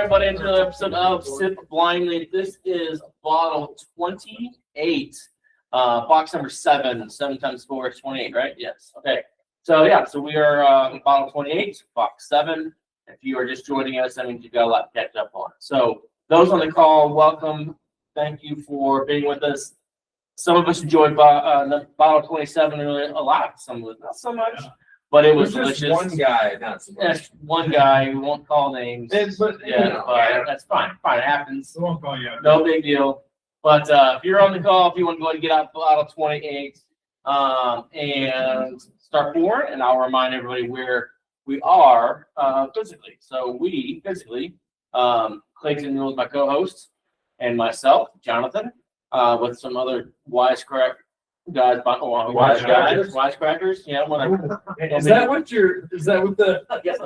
everybody into another episode of Sip Blindlee. This is bottle 28, box number 7. 7 times 4 is 28, right? Yes. Okay. So we are bottle 28, box 7. If you are just joining us, that means you've got a lot to catch up on. So those on the call, welcome. Thank you for being with us. Some of us enjoyed bottle 27 really a lot. Some of us not so much. But it was delicious. One guy, not so much. One guy. We won't call names. But that's fine. Fine, it happens. I won't call you out. No big deal. But if you're on the call, if you want to go ahead and get out bottle 28 and start pouring, and I'll remind everybody where we are physically. So we physically, Clayton Rules, my co-host, and myself, Jonathan, with some other wisecrack guys, wisecrackers, yeah, whatever. Is that what the? Yes,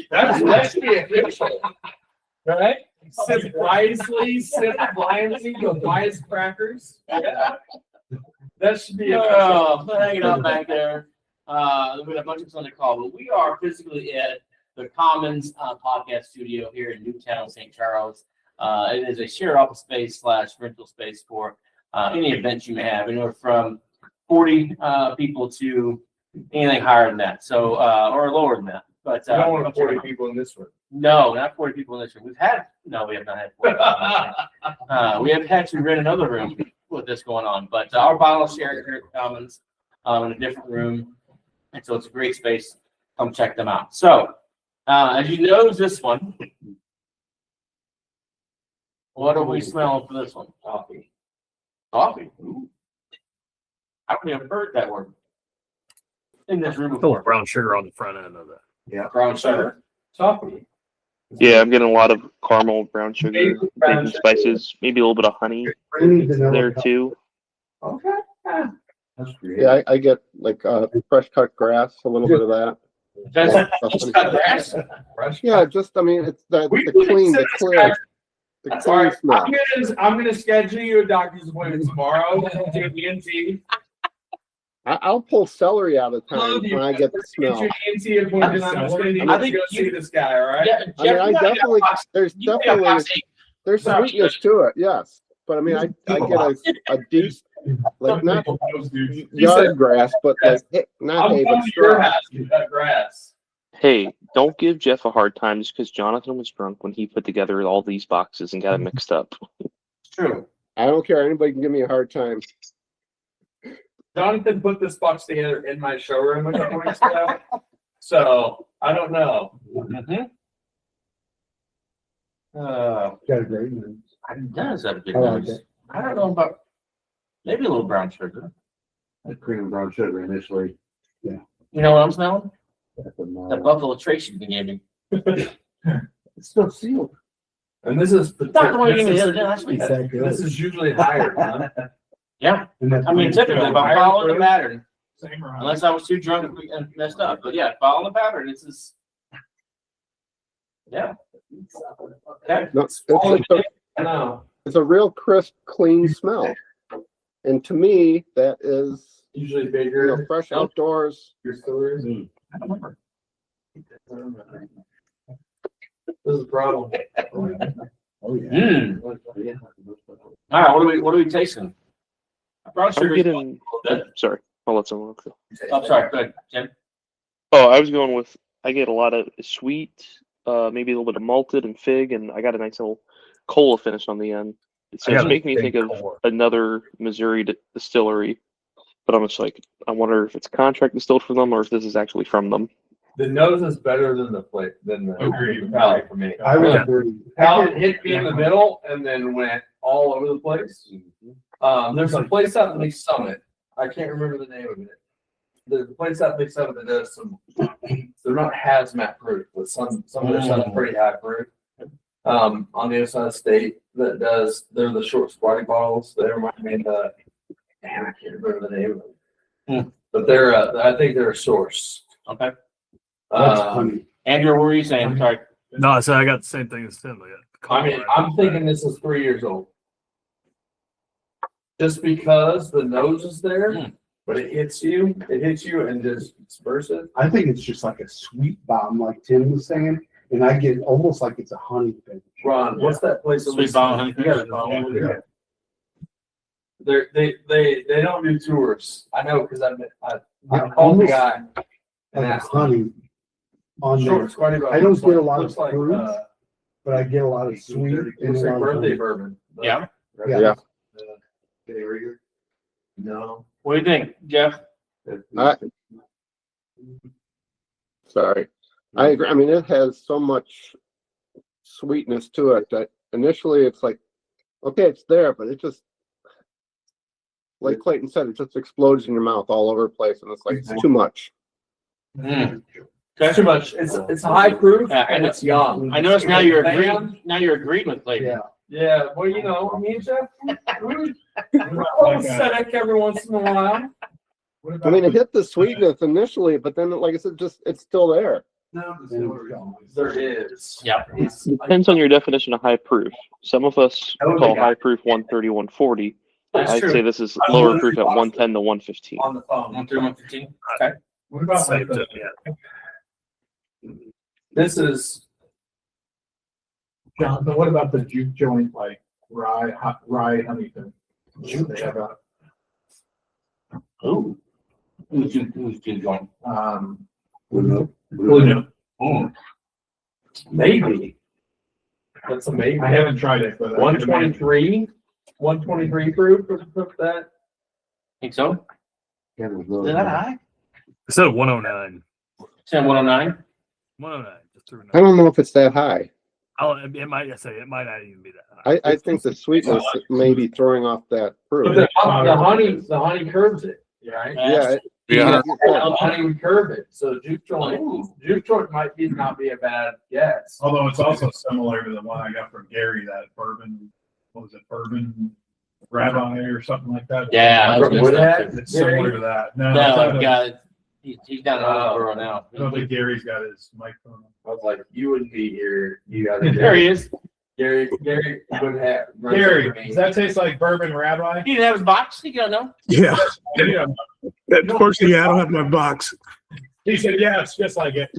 That should be official, right? Sip wisely, sip blindly, the wisecrackers. Yeah, that should be official. Hanging out back there. We have a bunch of us on the call, but we are physically at the Commons podcast studio here in Newtown, St. Charles. It is a shared office space / rental space for any events you may have, anywhere from 40 people to anything higher than that, so or lower than that. But I don't want 40 people in this room. No, not 40 people in this room. We have not had 40 people. We have had to rent another room with this going on, but our bottle shared here at Commons in a different room, and so it's a great space. Come check them out. So, as you know, this one. What are we smelling for this one? Coffee. Coffee. Ooh. I don't even heard that word in this room A before. little brown sugar on the front end of that. Yeah. Brown sugar. Coffee. Yeah, I'm getting a lot of caramel, brown sugar, Maybe brown baking sugar. spices, maybe a little bit of honey there too. Okay. That's great. Yeah, I get like fresh cut grass, a little bit of that. Just cut grass. Yeah, just I mean it's the clean, the clear, the All clean right, smell. I'm gonna schedule you a doctor's appointment tomorrow. Take ENT. I'll pull celery out of time when I get the smell. Get your ENT appointment. I'm just gonna need I to think go see this guy. All right. Yeah, I mean, I definitely there's you got definitely box 8. there's sweetness to it, yes. But I mean, I get a deep, like not yard grass, but like not I'm hay, coming but to your straw. house. You cut grass. Hey, don't give Jeff a hard time just because Jonathan was drunk when he put together all these boxes and got it mixed up. It's true. I don't care. Anybody can give me a hard time. Jonathan put this box together in my showroom a couple weeks ago, so I don't know. Got a great one. It does have a good I like nose. it. I don't know about maybe a little brown sugar. Cream and brown sugar initially. You know what I'm smelling? That's That Buffalo Trace you gave me. It's still sealed. And this is Not the one you gave me the other day last week. This is usually higher, huh? Yeah. I mean, typically, if I'm following the pattern, Same around. unless I was too drunk and messed up. But yeah, following the pattern, it's just. Yeah. Okay. No, I know. it's a real crisp, clean smell. And to me, that is Usually bigger. fresh outdoors. Your stories. I don't remember. This is a problem. Oh Mm. All right, what are we tasting? Brown I'm sugar. getting. Sorry, I'll let someone else go. Oh, sorry. Go ahead, Jim. Oh, I was going with. I get a lot of sweet, maybe a little bit of malted and fig, and I got a nice little cola finish on the end. It's I got just a making me big think of cola. another Missouri distillery, but I'm just like, I wonder if it's contract distilled from them or if this is actually from them. The nose is better than the plate than the Agreed. palate for me. I would Yeah. agree. Palate hit me in the middle and then went all over the place. There's a place out in Lee Summit. I can't remember the name of it. There's a place out in Lee Summit that does some. They're not hazmat proof, but some of their stuff's pretty high proof. On the other side of the state, that does. They're the short squatty bottles. They remind me of the. Damn, I can't remember the name of them. But they're. I think they're a source. Okay. Andrew, what were you saying? Sorry. No, so I got the same thing as Tim. I mean, I'm thinking this is 3 years old. Just because the nose is there, but it hits you and just disperses. I think it's just like a sweet bomb, like Tim was saying. and I get almost like it's a honey thing. Ron, what's that place? that we- Sweet Bottle Honey You gotta follow Yeah. it. They don't do tours. I know because I called the guy and Like asked him. honey on Sure, there, it's quite about- I don't looks get a like- lot of looks like, fruit. but I get a lot of sweet and a Looks like lot of birthday honey. bourbon. Yeah. Yeah. No. What do you think, Jeff? Sorry. I agree. I mean, it has so much sweetness to it that initially it's like, okay, it's there, but it just, like Clayton said, it just explodes in your mouth all over the place, and it's like, it's too much. Mm. That's too much. It's high proof Yeah, and it's young. I noticed now you're Man. agreeing. Now you're agreeing with Clayton. Yeah. Yeah, well, you know, me and Jeff, we're aesthetic every once in a while. I mean, it hit the sweetness initially, but then, like I said, just it's still there. There is. Yeah. Depends on your definition of high proof. Some of us call high proof 130, 140. That's I'd true. say this is lower proof at 110 to 115. On the phone. 115. Okay. What about yeah. This is, John, but what about the juke joint, like rye honeycomb? They have a, Ooh. Who's going? Blue. maybe. That's a maybe. I haven't tried it, but. 123 proof, put that. Think so? Is that high? It said 109. Sam 109. 109. Just threw a I don't know if it's that high. it might not even be that high. I think the sweetness may be throwing off that But fruit. the honey curves it, right? Yeah. The honey would curve it, so juke joint might not be a bad guess. Although it's also similar to the one I got from Gary, that bourbon, what was it, bourbon rabbi or something like that? Yeah, that's good stuff, too. It's similar to that. No, No, it's God, he's down in Hillsborough now. I don't think Gary's got his microphone. I was like, you wouldn't be here. You gotta. There he is. Gary would have. Gary, does that taste like bourbon rabbi? He didn't have his box. You don't know. Yeah, Yeah. unfortunately, I don't have my box. He said, yeah, it's just like it.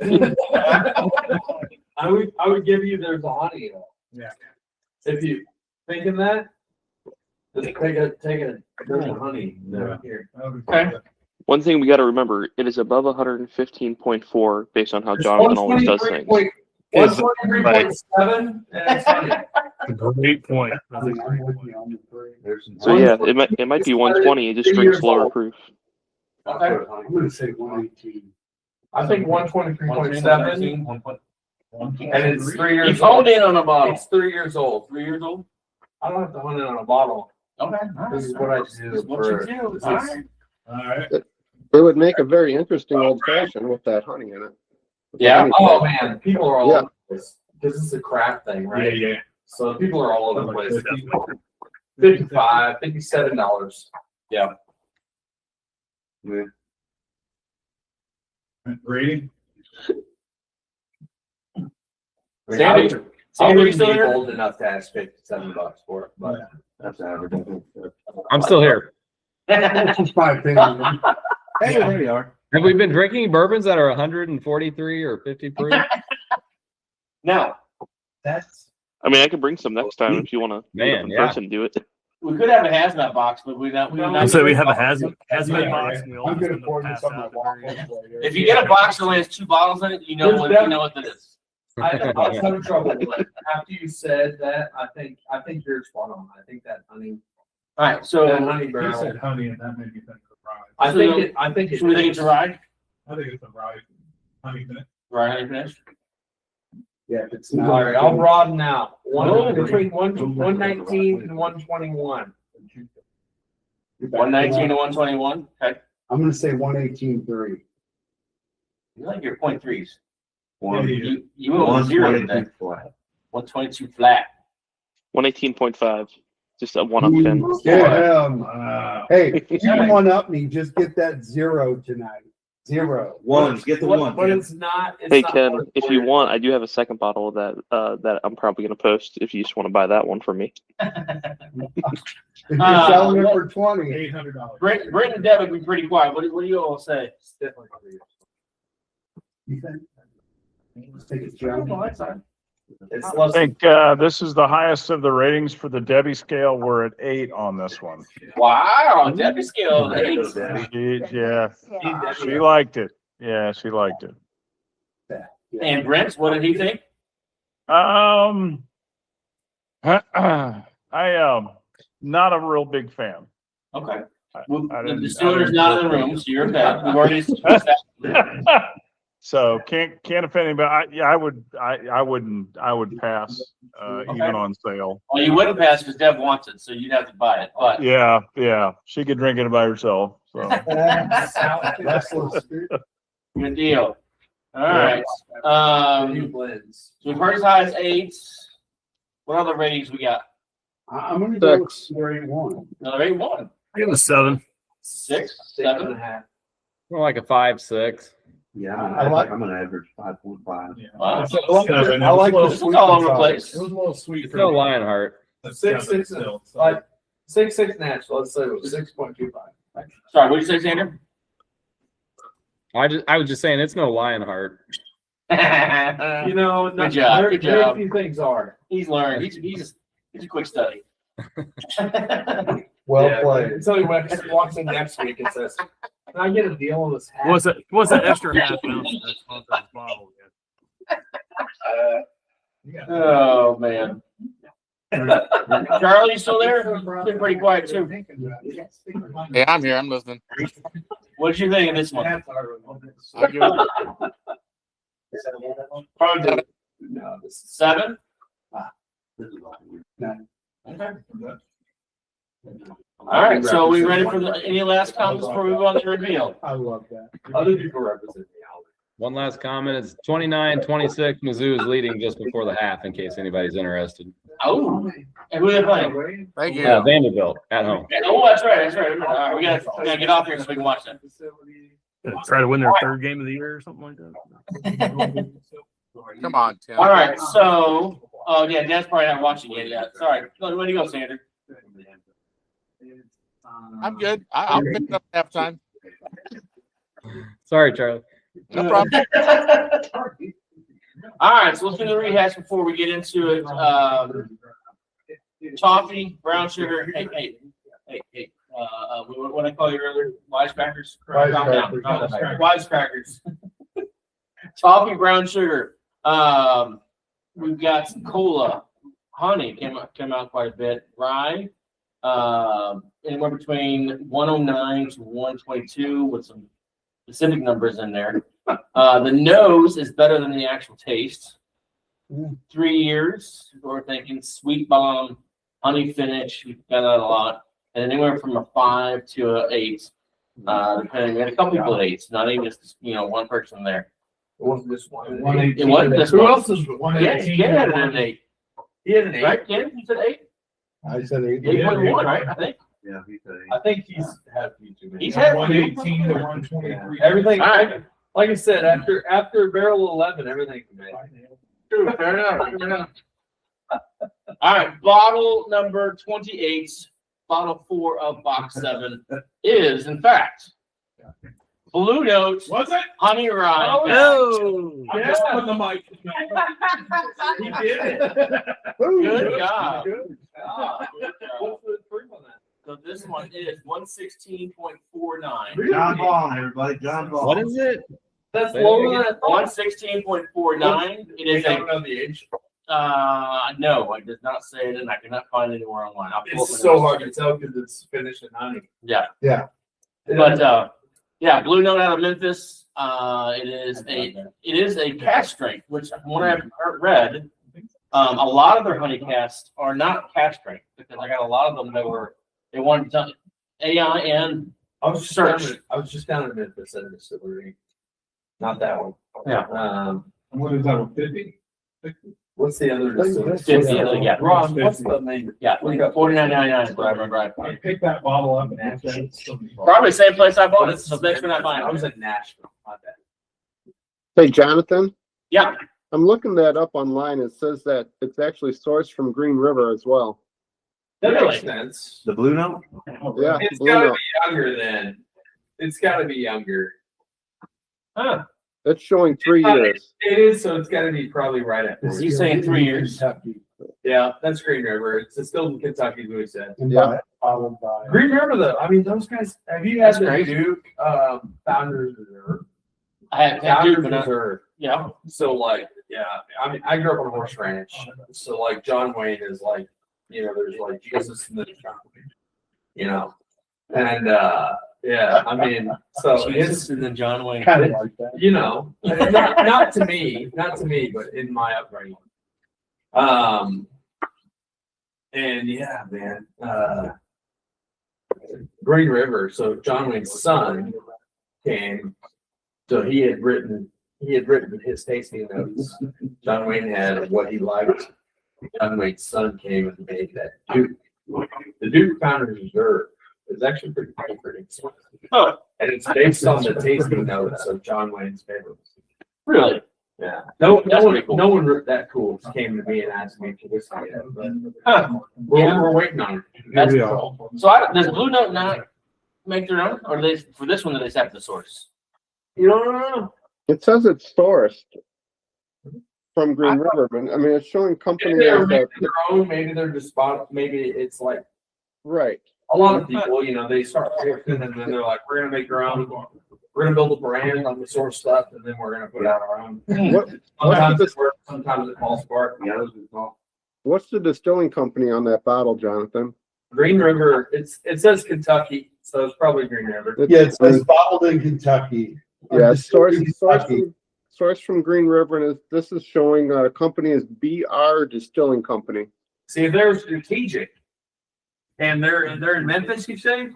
I would give you there's a honey though. Yeah. If you thinking that, just take a there's a honey Yeah. here. Okay. One thing we got to remember, it is above 115.4 based on how Jonathan always does things. 123.7 and it's honey. 8 point. So yeah, it might be 120. It just drinks lower proof. Okay. I'm gonna say 118. I think 123.7 and it's 3 years He's old. holding in on a bottle. It's 3 years old. 3 years old. I don't have to hunt it on a bottle. Okay. This is what I do. This is what you do. All right. All right. It would make a very interesting old fashioned with that honey in it. Yeah. Oh man, people are all Yeah. over the place. This is a craft thing, Yeah, right? yeah. So people are all over the place. 50. $55, $57. Rating? Sandy, I Sandy, you wouldn't still be there? bold enough to ask $57 for it, but That's average. I'm still here. That's my opinion. Hey, there you are. Have we been drinking bourbons that are 143 or 50 proof? Now, That's. I mean, I could bring some next time if you want to. Man, in yeah. person do it. we could have a hazmat box, but we don't. I said we have a hazmat box. And we all I'm just gonna end up pour this pass on my out. waffles later. If you get a box that only has 2 bottles in it, you know what that is. I was having trouble with it. After you said that, I think you're spot on. I think that honey, All right. that So, honey He barrel. said honey, and that made me think of rye. I think it. should we think it's a ride? I think it's a rye honey thing. Ride honey finish. Yeah, if it's All not. right, I'll broaden out. Oh. Between 119 and 121. 119 to 121. Okay. I'm gonna say 118.3. You like your point threes. Yeah. You went 0 today. 122 flat. 118.5. Just a 1 up 10. Yeah, hey, you can one up me, just get that 0 tonight. 0. Get the But- one. But it's not. It's Hey not Ken, hard if for you want, I do have a second bottle of that that I'm probably gonna post. If you just want to buy that one for me. If you're selling it for 20. $800. Brent and Deb would be pretty quiet. What do you all say? It's definitely hard. You think? It's I less. think this is the highest of the ratings for the Debbie scale. We're at 8 on this one. Wow, Debbie scale 8. She liked it. Yeah, she liked it. And Brent, what did he think? I not a real big fan. Okay. I The didn't- distiller's not in the room, so you're okay. We've already discussed that. So can't offend anybody. I would pass even on sale. Well, you wouldn't pass because Deb wants it, so you'd have to buy it. But Yeah, she could drink it by herself. So good deal. All right. We've heard as high as 8. What other ratings we got? I'm gonna go with 6. grade 1. Another 8-1. I give it a 7. 6, 7. More like a 5, 6. Yeah, I'm gonna average 5.5. Wow. I like the It's all over the place. It was a little sweet. It's no Lionheart. 6 natural. Let's say it was 6.25. Sorry, what did you say, Xander? I was just saying it's no Lionheart. You know, Good job. Good very job. few things are. He's learned. He's a quick study. Well played. Until he walks in next week and says, "Can I get a deal on this hat?" What's that extra half ounce that's on this bottle? Oh man. Charlie, you still there? Been pretty quiet too. Yeah, I'm here. I'm listening. What did you think of this one? I'll give it Probably 7. Okay. All right. So, we ready for any last comments before we move on to the reveal? I love that. Other people represent reality. One last comment. It's 29-26. Mizzou is leading just before the half, in case anybody's interested. Oh, and who are they playing? Thank you. Vanderbilt at home. Oh, that's right. That's right. All right, we gotta get off here so we can watch that. Try to win their 3rd game of the year or something like that. Come on, Tim. All right. So, yeah, Dan's probably not watching it yet. Sorry. Where do you go, Sander? I'm good. I'll pick it up at halftime. Sorry, Charlie. No problem. All right, so let's do the rehash before we get into it. Toffee, brown sugar. Hey. What I call you earlier? Wisecrackers? Wisecrackers. Toffee, brown sugar. We've got cola, honey came out quite a bit. Rye, anywhere between 109 to 122 with some specific numbers in there. The nose is better than the actual taste. 3 years, we're thinking sweet bomb, honey finish. We've got that a lot, and anywhere from a 5 to an 8, depending. We had a couple people at 8s, not even just one person there. It wasn't this one. It wasn't this Who one. else is 118? Ken had an 8. He had an 8. Right, Ken? You said 8? I said 8. 8.1, right? I think. Yeah, he said I think he's had a few too many. He's had 118 to 123. Everything. All right. Like I said, after barrel 11, everything can be. True, fair enough. All right, bottle number 28, bottle 4 of box 7 is, in fact, Blue Note Was it? Honey Rye. Oh, I just put the mic. He did it. Good job. Good job. What's the proof on that? So this one is 116.49. John Ball, everybody. John Ball. What is it? That's lower than I thought. 116.49. It is I don't know the age. no, it does not say it, and I cannot find it anywhere online. I'll pull up It's my so notes. hard to tell because it's finished in honey. Yeah. Yeah. But yeah, Blue Note out of Memphis. It is a cask strength, which from what I've read, a lot of their honey casks are not cask strength because I got a lot of them that they wanted to AI and I was just down in Memphis at a distillery. Not that one. Yeah. What is that, 50? What's the other distillery? 50, yeah. Ron, what's the name? Yeah, $49.99. Right. I picked that bottle up and Probably the same place I bought it, so thanks for not buying I was it. in Nashville. Not that. Hey, Jonathan, Yeah. I'm looking that up online. It says that it's actually sourced from Green River as well. That Really? makes sense. The Blue Note? Yeah. It's Blue gotta Note. be younger then. It's gotta be younger. Huh. It's showing 3 years. It is, so it's gotta be probably right at. This 40. He's saying 3 years. Kentucky. Yeah, that's Green River. It's still in Kentucky, what he said. And Yeah. followed by. Green River, though, I mean, those guys, have you had That's the crazy. Duke, Founders Reserve? I have Founders but not, Reserve. yeah. So like, yeah, I mean, I grew up on a horse ranch. So like John Wayne is like, there's like Jesus and then John Wayne, and yeah, I mean, so Jesus and then John Wayne. Kind of like that. not to me, but in my upbringing. And yeah, man, Green River. So John Wayne's son came. So he had written his tasting notes. John Wayne had what he liked. John Wayne's son came and made that Duke. The Duke Founders Reserve is actually pretty comforting. Oh, And it's based on the tasting notes of John Wayne's favorites. really? Yeah. No That's one pretty cool. no one that cool came to me and asked me for whiskey yet, but Huh. we're waiting on it. That's Here we cool. So does Blue Note not make their own, or do they for this one? Do they just have the source? You know, It says it's sourced from Green River, but I mean, it's showing company they're as a, making their own, maybe they're just maybe it's like right. a lot of people, they start working and then they're like, we're gonna make our own, we're gonna build a brand on the source stuff, and then we're gonna put out our own. What, Sometimes it works, sometimes it falls apart, the others it falls. what's the distilling company on that bottle, Jonathan? Green River, it says Kentucky, so it's probably Green River. Yeah, it says bottled in Kentucky. Yeah, it's Distilled in Kentucky. sourced from Green River, and this is showing company is BR Distilling Company. See, if they're strategic, and they're in Memphis, you say?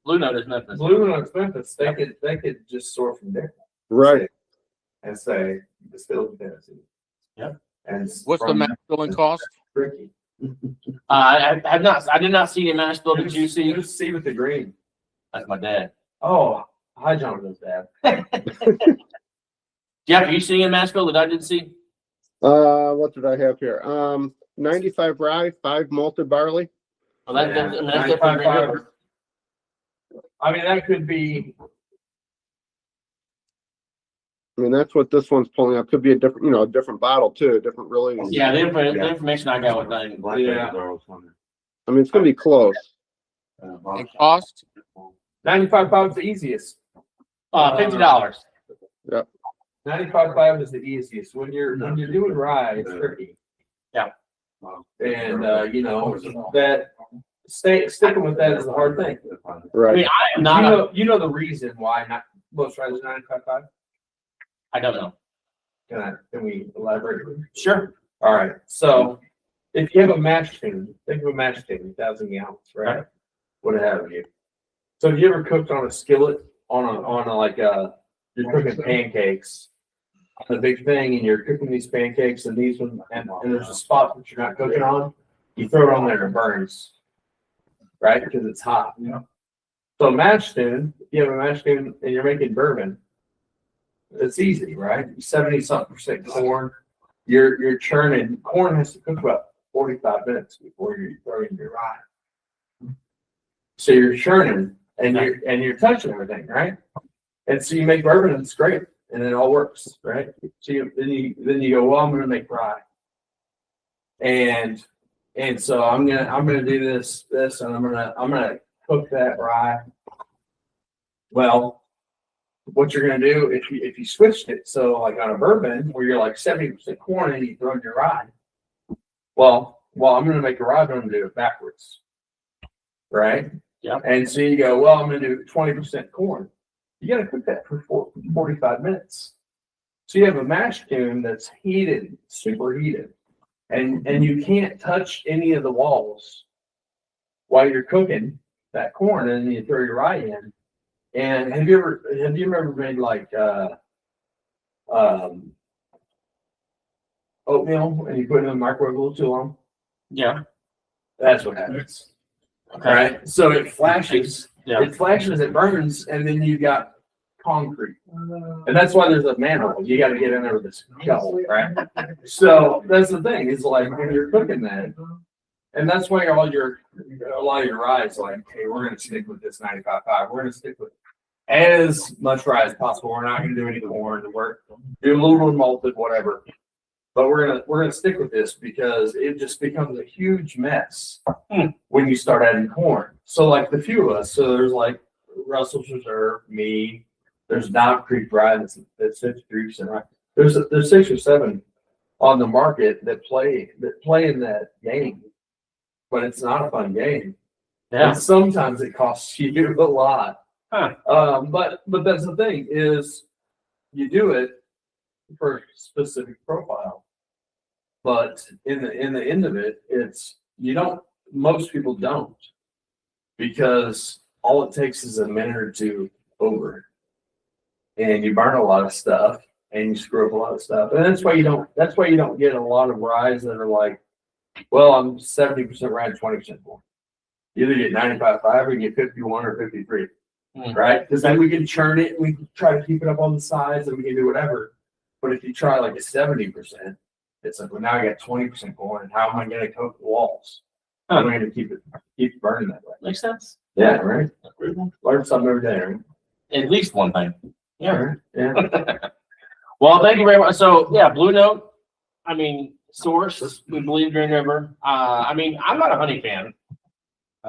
Blue Note is Memphis. Blue Note's Memphis, they could just sort from there Right. and say distilled in Tennessee. Yeah. And What's the max filling cost? Ricky? I did not see any mash bill to juicy. Just see with the green. That's my dad. Oh, hi, Jonathan's dad. Jeff, are you seeing a mash bill that I didn't see? What did I have here? 95 rye, 5 malted barley. Well, that's different. Green River. I mean, that could be. I mean, that's what this one's pulling up. Could be a different, a different bottle too, a different release. Yeah, the information I got was not. Yeah. I mean, it's gonna be close. And cost? 95.5 is the easiest. $50. 95.5 is the easiest. When you're doing rye, it's tricky. Yeah. And that sticking with that is the hard thing. Right. I mean, I am not. You know the reason why not most rye is 95.5? I don't know. Can we elaborate? Sure. All right. So if you have a mash tun, think of a mash tun, 1,000 gallons, right? What have you? So have you ever cooked on a skillet you're cooking pancakes? The big thing, and you're cooking these pancakes and these ones, and there's a spot that you're not cooking on. You throw it on there and it burns, right? Because it's hot. Yeah. So mash tun, if you have a mash tun and you're making bourbon, it's easy, right? 70-something% corn. You're churning. Corn has to cook about 45 minutes before you throw in your rye. So you're churning and you're touching everything, right? And so you make bourbon and it's great, and it all works, right? So then you go, well, I'm gonna make rye. And so I'm gonna do this, and I'm gonna cook that rye. Well, what you're gonna do if you switched it, so like on a bourbon where you're like 70% corn and you throw in your rye. Well, I'm gonna make a rye, but I'm gonna do it backwards, right? Yeah. And so you go, well, I'm gonna do 20% corn. You gotta cook that for 45 minutes. So you have a mash tun that's heated, super heated, and you can't touch any of the walls while you're cooking that corn, and then you throw your rye in. And have you ever made like oatmeal and you put it in the microwave a little too long? Yeah. That's what happens. Okay. Right? So it flashes. Yeah. It flashes, it burns, and then you got concrete. And that's why there's a manhole. You got to get in there with this shovel, right? So that's the thing. Is like when you're cooking that, and that's why a lot of your rye is like, hey, we're going to stick with this 95.5. We're going to stick with, as much rye as possible. We're not gonna do any corn. We're doing a little more malted, whatever. But we're gonna stick with this because it just becomes a huge mess when you start adding corn. So like the few of us, so there's like Russell's Reserve, me, there's Knob Creek Rye that's 53% rye. There's 6 or 7 on the market that play in that game, but it's not a fun game. Yeah. And sometimes it costs you a lot. Huh. But that's the thing is you do it for a specific profile. But in the end of it, it's most people don't, because all it takes is a minute or two over, and you burn a lot of stuff and you screw up a lot of stuff. And that's why you don't get a lot of ryes that are like, well, I'm 70% rye, 20% corn. You either get 95.5 or you get 51 or 53. Right? Because then we can churn it, we can try to keep it up on the sides, and we can do whatever. But if you try like a 70%, it's like, well, now I got 20% corn, and how am I going to coat the walls? I'm going to keep it burning that way. Makes sense. Yeah, right. Learn something every day, right? At least one thing. Yeah, right. Yeah. Well, thank you very much. So yeah, Blue Note. I mean, source. We believe Green River. I mean, I'm not a honey fan.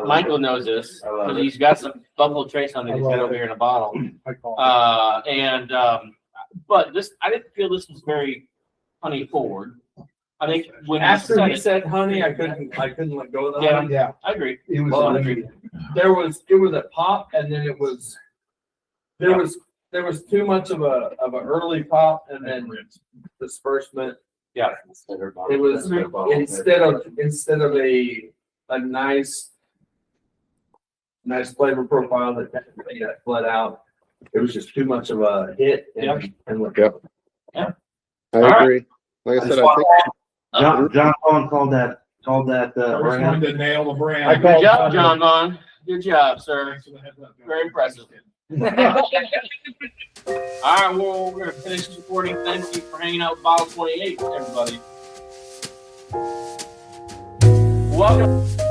Michael knows this because he's got some Buffalo Trace on it. He's got over here in a bottle. But this, I didn't feel this was very honey forward. I think when After he said honey, I couldn't let go of the honey. Yeah, I agree. it was. Well, it was a pop, and then there was too much of a early pop, and then disbursement. Yeah, It was instead of a nice flavor profile that bled out. It was just too much of a hit and look up. Yeah, I agree. Like I said, I think John Vaughn called that brand. To nail the brand. good job, John Vaughn. Good job, sir. Very impressive. All right, well, we're gonna finish this recording. Thank you for hanging out with Bottle 28, everybody. Welcome.